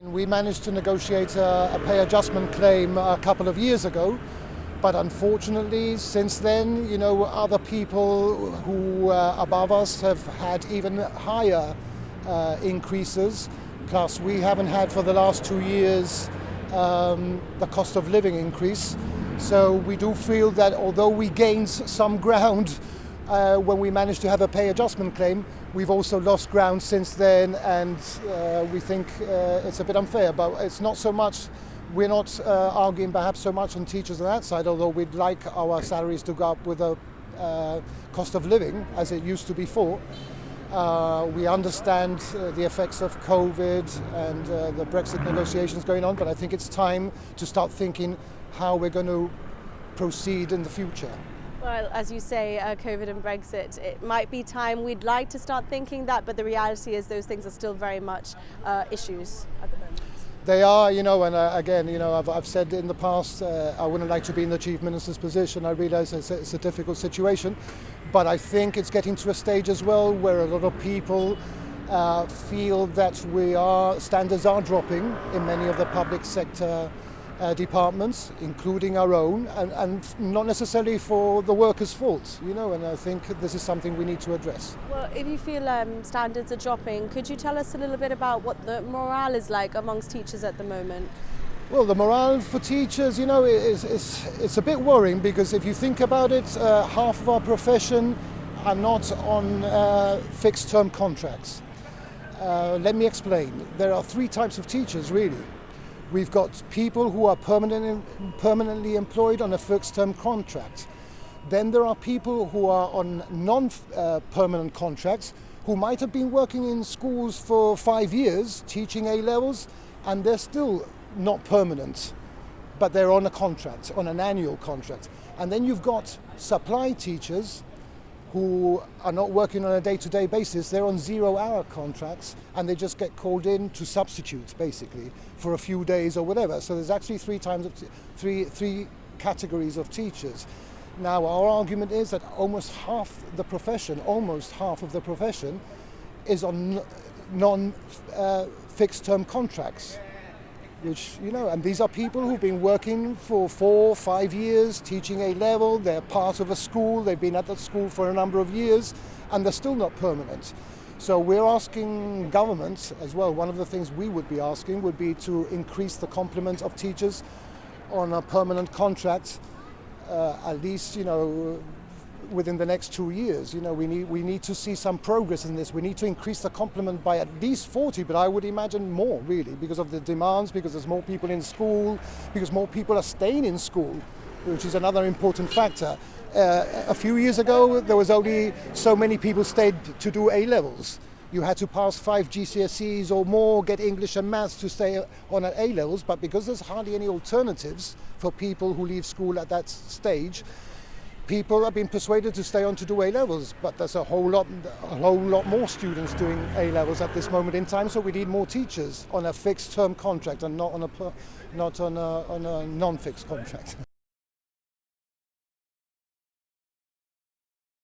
We managed to negotiate a pay adjustment claim a couple of years ago, but unfortunately since then, other people who above us have had even higher increases. Plus we haven't had for the last 2 years the cost of living increase. So we do feel that although we gained some ground when we managed to have a pay adjustment claim, we've also lost ground since then, and we think it's a bit unfair. But it's not so much, we're not arguing perhaps so much on teachers on that side, although we'd like our salaries to go up with the cost of living as it used to before. We understand the effects of COVID and the Brexit negotiations going on, but I think it's time to start thinking how we're going to proceed in the future. Well, as you say, COVID and Brexit, it might be time. We'd like to start thinking that, but the reality is those things are still very much issues at the moment. They are, and again, I've said in the past, I wouldn't like to be in the Chief Minister's position. I realise it's a difficult situation, but I think it's getting to a stage as well where a lot of people feel that standards are dropping in many of the public sector departments, including our own, and not necessarily for the workers' fault, and I think this is something we need to address. Well, if you feel standards are dropping, could you tell us a little bit about what the morale is like amongst teachers at the moment? Well, the morale for teachers, it's a bit worrying, because if you think about it, half of our profession are not on fixed-term contracts. Let me explain. There are 3 types of teachers, really. We've got people who are permanently employed on a fixed-term contract. Then there are people who are on non-permanent contracts, who might have been working in schools for 5 years, teaching A-levels, and they're still not permanent, but they're on a contract, on an annual contract. And then you've got supply teachers who are not working on a day-to-day basis. They're on 0-hour contracts, and they just get called in to substitute, basically, for a few days or whatever. So there's actually three categories of teachers. Now, our argument is that almost half of the profession is on non-fixed-term contracts. Which, and these are people who've been working for 4 or 5 years, teaching A-level, they're part of a school, they've been at that school for a number of years, and they're still not permanent. So we're asking government as well, one of the things we would be asking would be to increase the complement of teachers on a permanent contract, at least, within the next 2 years. We need to see some progress in this. We need to increase the complement by at least 40, but I would imagine more, really, because of the demands, because there's more people in school, because more people are staying in school, which is another important factor. A few years ago, there was only so many people stayed to do A-levels. You had to pass 5 GCSEs or more, get English and maths to stay on at A-levels, but because there's hardly any alternatives for people who leave school at that stage, people have been persuaded to stay on to do A-levels, but there's a whole lot more students doing A-levels at this moment in time, so we need more teachers on a fixed-term contract and not on a non-fixed contract.